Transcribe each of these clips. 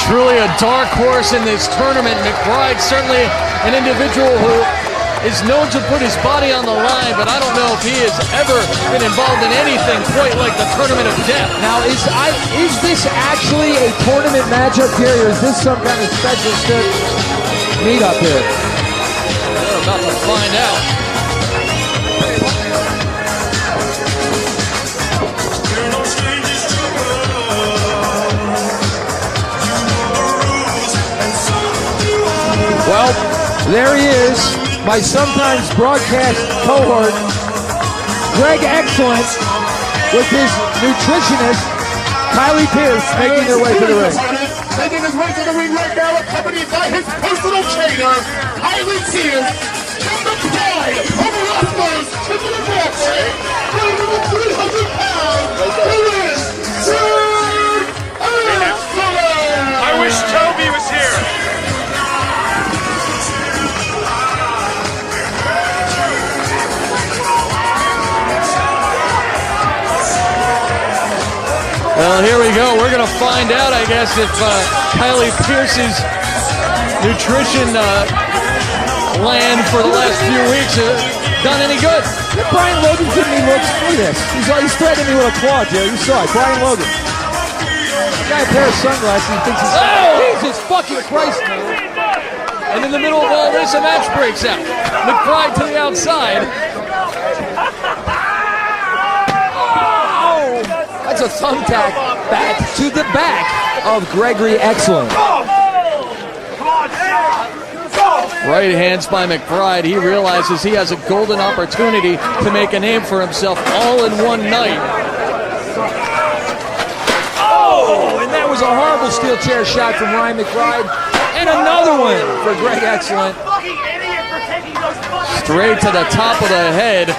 Truly a dark horse in this tournament. McBride certainly an individual who is known to put his body on the line, but I don't know if he has ever been involved in anything quite like the Tournament of Death. Now, is this actually a tournament matchup here, or is this some kind of special meet up here? We're about to find out. Well, there he is, my sometimes broadcast cohort, Greg Excellent, with his nutritionist, Kylie Pierce, making their way to the ring. Making his way to the ring right now, accompanied by his personal trainer, Kylie Pierce, and the pride of wrestlers in the Broadway, weighing over 300 pounds, who is Greg Excellent! I wish Toby was here. Well, here we go. We're going to find out, I guess, if Kylie Pierce's nutrition plan for the last few weeks has done any good. Brian Logan giving me looks. Look at this. He's threatening me with a claw, Jerry. You saw it. Brian Logan. The guy a pair of sunglasses and thinks he's... Oh! Jesus fucking Christ, man. And in the middle of all this, a match breaks out. McBride to the outside. That's a thumbtack back to the back of Gregory Excellent. Right hands by McBride. He realizes he has a golden opportunity to make a name for himself all in one night. Oh, and that was a horrible steel chair shot from Ryan McBride. And another one for Greg Excellent. Straight to the top of the head.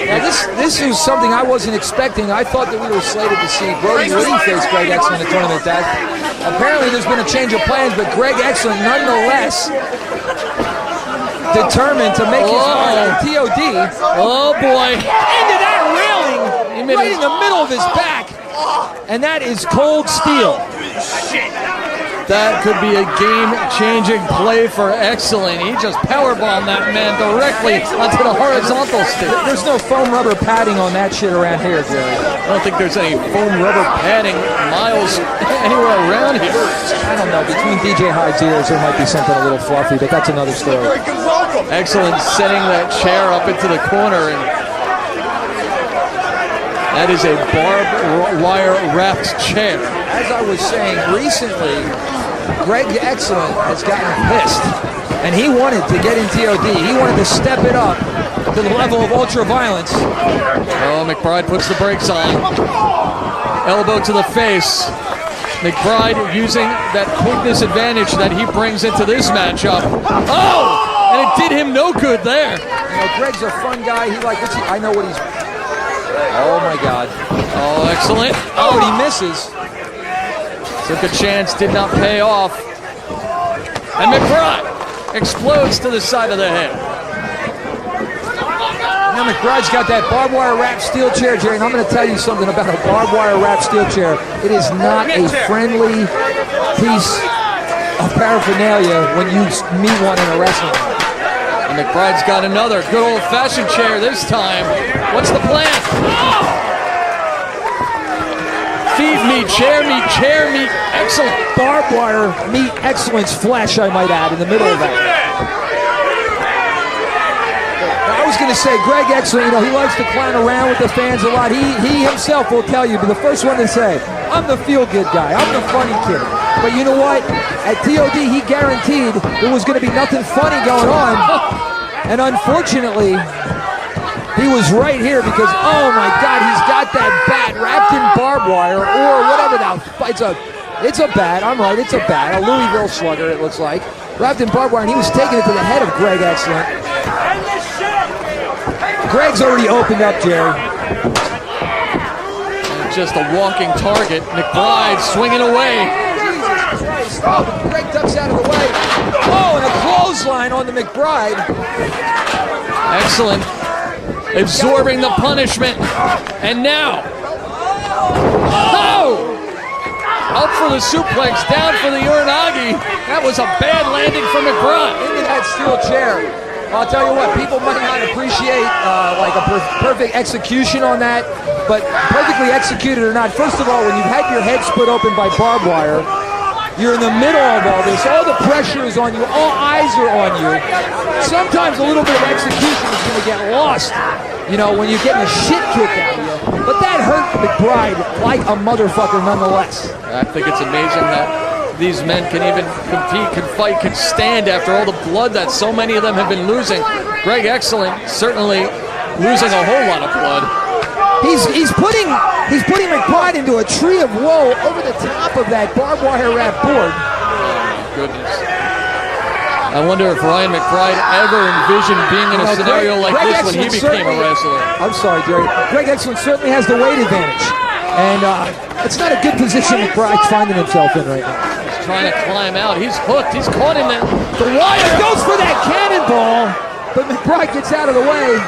Now this is something I wasn't expecting. I thought that we were slated to see Brody Lee face Greg Excellent in the tournament. Apparently there's been a change of plans, but Greg Excellent nonetheless determined to make his mark on TOD. Oh boy. Into that railing right in the middle of his back. And that is cold steel. That could be a game-changing play for Excellent. He just powerbombed that man directly onto the horizontal stick. There's no foam rubber padding on that shit around here, Jerry. I don't think there's any foam rubber padding miles anywhere around here. I don't know. Between DJ Hyde's ears, there might be something a little fluffy, but that's another story. Excellent setting that chair up into the corner, and that is a barbed wire wrapped chair. As I was saying, recently, Greg Excellent has gotten pissed, and he wanted to get in TOD. He wanted to step it up to the level of ultra-violence. Oh, McBride puts the brakes on. Elbow to the face. McBride using that quickness advantage that he brings into this matchup. Oh! And it did him no good there. You know, Greg's a fun guy. I know what he's... Oh, my God. Oh, Excellent. Oh, and he misses. Took a chance, did not pay off. And McBride explodes to the side of the head. Now McBride's got that barbed wire wrapped steel chair, Jerry, and I'm going to tell you something about a barbed wire wrapped steel chair. It is not a friendly piece of paraphernalia when you meet one in a wrestling ring. And McBride's got another good old-fashioned chair this time. What's the plan? Oh! Feed me, chair meet, Excellent. Barbed wire meet Excellent's flesh, I might add, in the middle of that. I was going to say, Greg Excellent, you know, he likes to clown around with the fans a lot. He himself will tell you, but the first one to say, I'm the feel-good guy, I'm the funny kid. But you know what? At TOD, he guaranteed there was going to be nothing funny going on. And unfortunately, he was right here because, oh my God, he's got that bat wrapped in barbed wire or whatever that. It's a bat. I'm right. It's a bat. A Louisville slugger, it looks like. Wrapped in barbed wire, and he was taking it to the head of Greg Excellent. Greg's already opened up, Jerry. And just a walking target. McBride swinging away. Jesus Christ. Oh, Greg ducks out of the way. Oh, and a clothesline on the McBride. Excellent. Absorbing the punishment. And now. Oh! Up for the suplex, down for the Uranagi. That was a bad landing from McBride. Into that steel chair. I'll tell you what, people might not appreciate like a perfect execution on that, but perfectly executed or not, first of all, when you've had your head split open by barbed wire, you're in the middle of all this, all the pressure is on you, all eyes are on you. Sometimes a little bit of execution is going to get lost, you know, when you're getting the shit kicked out of you. But that hurt McBride like a motherfucker nonetheless. I think it's amazing that these men can even compete, can fight, can stand after all the blood that so many of them have been losing. Greg Excellent certainly losing a whole lot of blood. He's putting McBride into a tree of woe over the top of that barbed wire wrap board. Goodness. I wonder if Ryan McBride ever envisioned being in a scenario like this when he became a wrestler. I'm sorry, Jerry. Greg Excellent certainly has the weight advantage. And it's not a good position McBride's finding himself in right now. He's trying to climb out. He's hooked. He's caught in the wire. Goes for that cannonball, but McBride gets out of the way.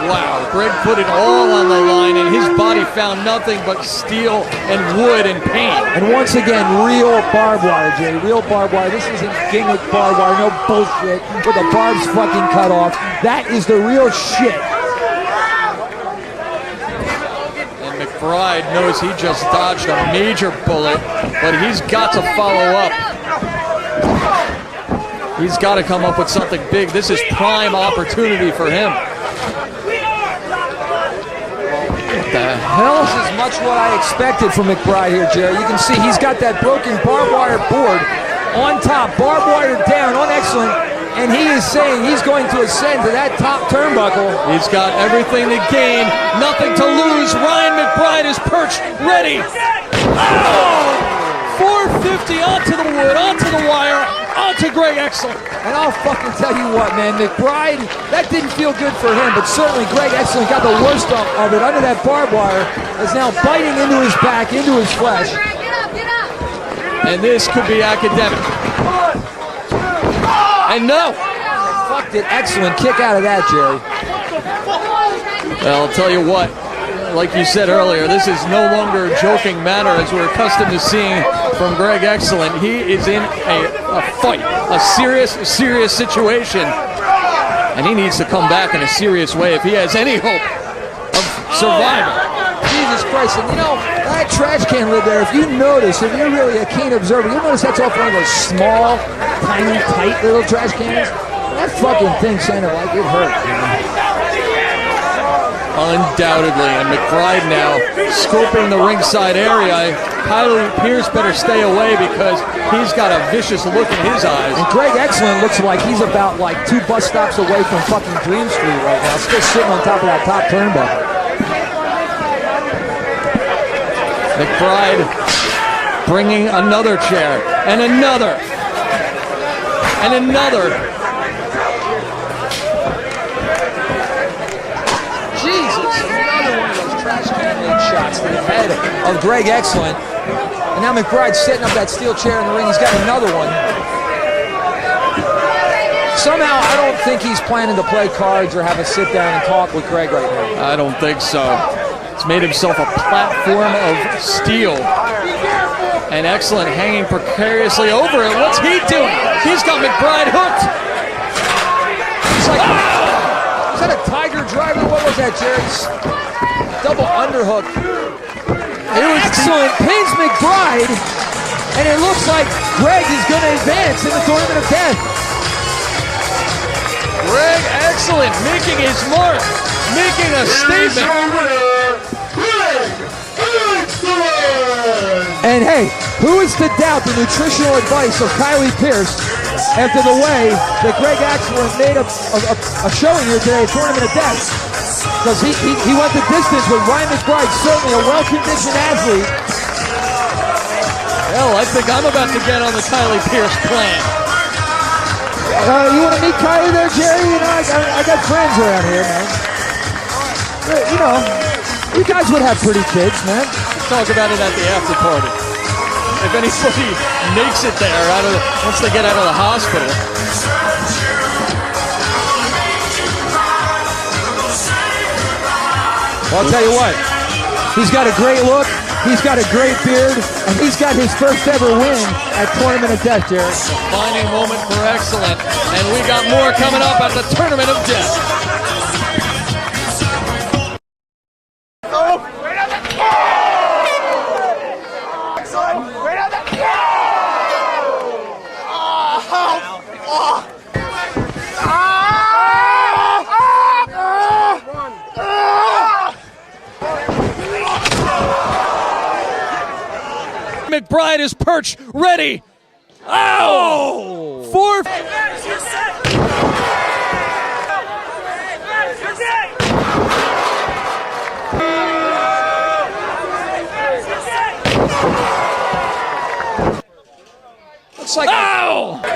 Wow, Greg put it all on the line, and his body found nothing but steel and wood and pain. And once again, real barbed wire, Jerry. Real barbed wire. This isn't gimmick barbed wire. No bullshit with the barbs fucking cut off. That is the real shit. McBride knows he just dodged a major bullet, but he's got to follow up. He's got to come up with something big. This is prime opportunity for him. What the hell? This is much what I expected from McBride here, Jerry. You can see he's got that broken barbed wire board on top, barbed wire down on Excellent, and he is saying he's going to ascend to that top turnbuckle. He's got everything to gain, nothing to lose. Ryan McBride is perched, ready. Oh! 450 onto the wood, onto the wire, onto Greg Excellent. And I'll fucking tell you what, man, McBride, that didn't feel good for him, but certainly Greg Excellent got the worst of it under that barbed wire. Is now biting into his back, into his flesh. And this could be academic. And no! Fuck did Excellent kick out of that, Jerry. Well, I'll tell you what, like you said earlier, this is no longer a joking matter as we're accustomed to seeing from Greg Excellent. He is in a fight, a serious situation, and he needs to come back in a serious way if he has any hope of survival. Jesus Christ, and you know, that trash can lid there, if you notice, if you're really a keen observer, you'll notice that's off one of those small, tiny, tight little trash cans. That fucking thing sounded like it hurt, you know? Undoubtedly, and McBride now scoping the ringside area. Kylie Pierce better stay away because he's got a vicious look in his eyes. And Greg Excellent looks like he's about like 2 bus stops away from fucking Dream Street right now, still sitting on top of that top turnbuckle. McBride bringing another chair, and another, and another. Jesus, another one of those trash can lid shots to the head of Greg Excellent. And now McBride's setting up that steel chair in the ring. He's got another one. Somehow, I don't think he's planning to play cards or have a sit down and talk with Greg right now. I don't think so. He's made himself a platform of steel. And Excellent hanging precariously over it. What's he doing? He's got McBride hooked. It's like, is that a Tiger driver? What was that, Jerry? Double underhook. It was Excellent. Pins McBride. And it looks like Greg is going to advance in the Tournament of Death. Greg Excellent making his mark. Making a statement. And hey, who is to doubt the nutritional advice of Kylie Pierce after the way that Greg Excellent made a showing here today, a Tournament of Death? Because he went the distance with Ryan McBride, certainly a well-conditioned athlete. Hell, I think I'm about to get on the Kylie Pierce plan. You want to meet Kylie there, Jerry? You know, I got friends around here, man. You know, you guys would have pretty kids, man. Let's talk about it at the after party. If anybody makes it there once they get out of the hospital. Well, I'll tell you what, he's got a great look. He's got a great beard, and he's got his first ever win at Tournament of Death, Jared. Defining moment for excellent. And we got more coming up at the Tournament of Death. McBride is perched, ready. Oh! Four. Looks like. Ow!